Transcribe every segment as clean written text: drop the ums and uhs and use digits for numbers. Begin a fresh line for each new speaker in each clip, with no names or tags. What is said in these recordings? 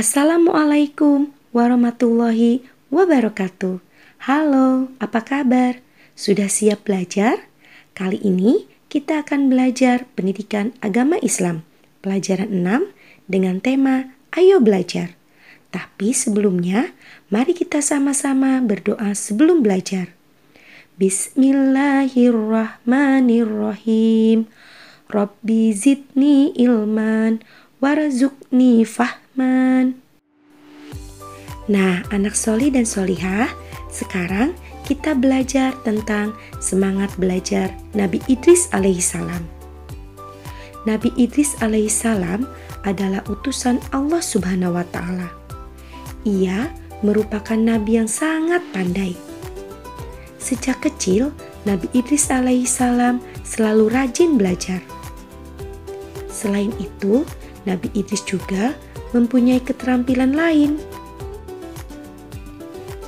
Assalamualaikum warahmatullahi wabarakatuh. Halo, apa kabar? Sudah siap belajar? Kali ini kita akan belajar pendidikan agama Islam, pelajaran 6 dengan tema Ayo Belajar. Tapi sebelumnya, mari kita sama-sama berdoa sebelum belajar. Bismillahirrahmanirrahim. Rabbi zidni ilman warzuqni fahman. Nah, anak soli dan solihah, sekarang kita belajar tentang semangat belajar Nabi Idris alaihissalam. Nabi Idris alaihissalam adalah utusan Allah Subhanahu wa Ta'ala. Ia merupakan nabi yang sangat pandai. Sejak kecil, Nabi Idris alaihissalam selalu rajin belajar. Selain itu, Nabi Idris juga mempunyai keterampilan lain.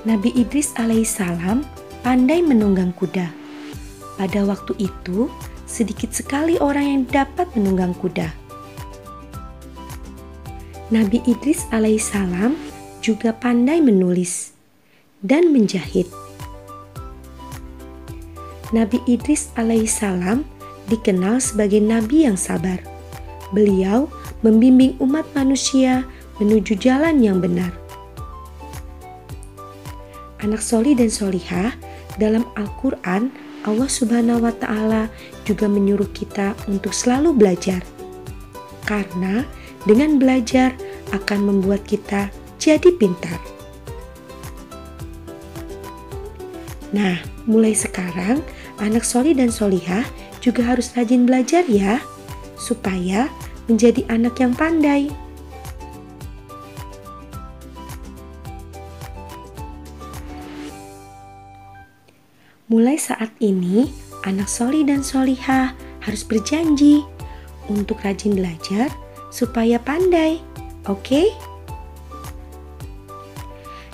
Nabi Idris alaihissalam pandai menunggang kuda. Pada waktu itu, sedikit sekali orang yang dapat menunggang kuda. Nabi Idris alaihissalam juga pandai menulis dan menjahit. Nabi Idris alaihissalam dikenal sebagai nabi yang sabar. Beliau membimbing umat manusia menuju jalan yang benar. Anak soli dan solihah, dalam Al-Quran, Allah Subhanahu wa Ta'ala juga menyuruh kita untuk selalu belajar. Karena dengan belajar akan membuat kita jadi pintar. Nah, mulai sekarang, anak soli dan solihah juga harus rajin belajar ya, supaya menjadi anak yang pandai. Mulai saat ini, anak soli dan solihah harus berjanji untuk rajin belajar supaya pandai, oke?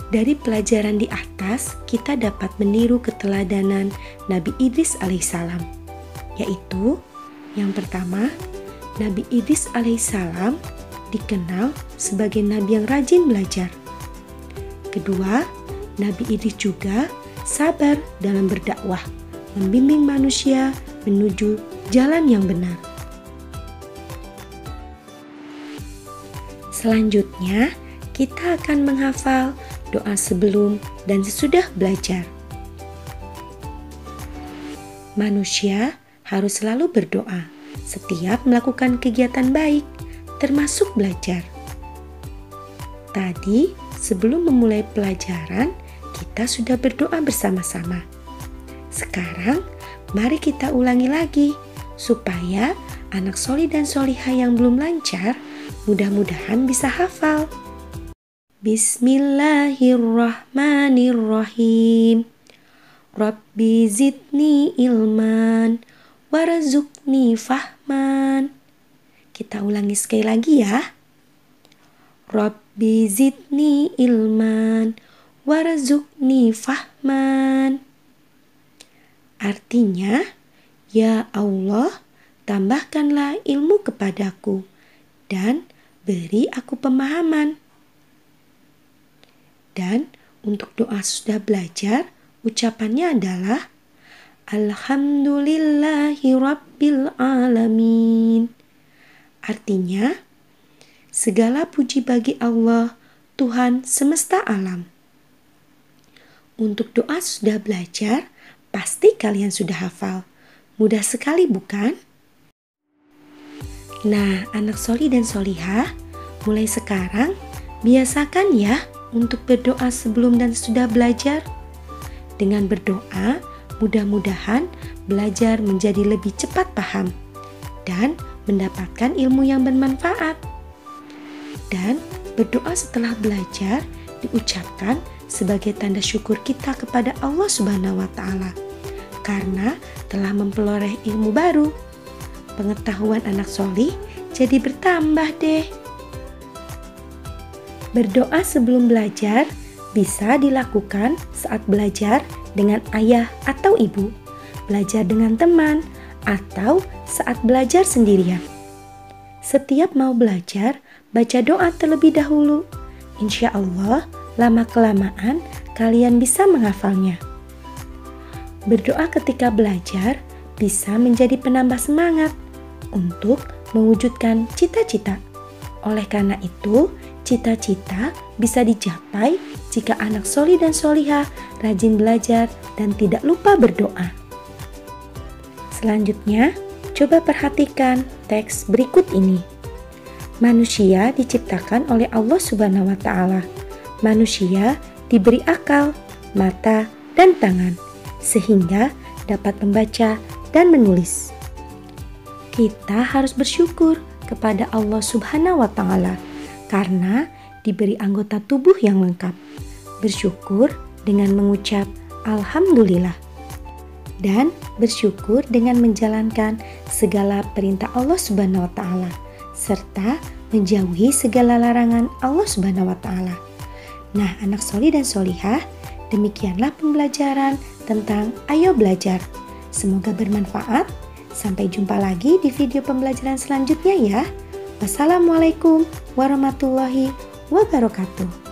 Dari pelajaran di atas, kita dapat meniru keteladanan Nabi Idris alaihissalam, yaitu yang pertama, Nabi Idris alaihissalam dikenal sebagai nabi yang rajin belajar. Kedua, Nabi Idris juga sabar dalam berdakwah, membimbing manusia menuju jalan yang benar. Selanjutnya, kita akan menghafal doa sebelum dan sesudah belajar. Manusia harus selalu berdoa setiap melakukan kegiatan baik, termasuk belajar. Tadi, sebelum memulai pelajaran, kita sudah berdoa bersama-sama. Sekarang, mari kita ulangi lagi, supaya anak soli dan solihah yang belum lancar, mudah-mudahan bisa hafal. Bismillahirrahmanirrahim. Rabbi zidni ilman warzuqni fahman. Kita ulangi sekali lagi ya. Rabbi zidni ilman warzuqni fahman. Artinya, ya Allah, tambahkanlah ilmu kepadaku dan beri aku pemahaman. Dan untuk doa sudah belajar, ucapannya adalah Alhamdulillahi Rabbil Alamin. Artinya, segala puji bagi Allah, Tuhan semesta alam. Untuk doa sudah belajar, pasti kalian sudah hafal. Mudah sekali bukan? Nah, anak soli dan solihah, mulai sekarang biasakan ya untuk berdoa sebelum dan sudah belajar. Dengan berdoa, mudah-mudahan belajar menjadi lebih cepat paham dan mendapatkan ilmu yang bermanfaat. Dan berdoa setelah belajar diucapkan sebagai tanda syukur kita kepada Allah Subhanahu wa Ta'ala karena telah memperoleh ilmu baru. Pengetahuan anak solih jadi bertambah deh. Berdoa sebelum belajar bisa dilakukan saat belajar dengan ayah atau ibu, belajar dengan teman, atau saat belajar sendirian. Setiap mau belajar, baca doa terlebih dahulu Insya Allah, lama-kelamaan kalian bisa menghafalnya. Berdoa ketika belajar bisa menjadi penambah semangat untuk mewujudkan cita-cita. Oleh karena itu, cita-cita bisa dicapai jika anak soli dan solihah rajin belajar dan tidak lupa berdoa. Selanjutnya, coba perhatikan teks berikut ini. Manusia diciptakan oleh Allah Subhanahu wa Ta'ala. Manusia diberi akal, mata, dan tangan, sehingga dapat membaca dan menulis. Kita harus bersyukur kepada Allah Subhanahu wa Ta'ala karena diberi anggota tubuh yang lengkap. Bersyukur dengan mengucap Alhamdulillah. Dan bersyukur dengan menjalankan segala perintah Allah Subhanahu wa Ta'ala serta menjauhi segala larangan Allah Subhanahu wa Ta'ala. Nah, anak soli dan solihah, demikianlah pembelajaran tentang Ayo Belajar. Semoga bermanfaat. Sampai jumpa lagi di video pembelajaran selanjutnya ya. Wassalamualaikum warahmatullahi wabarakatuh.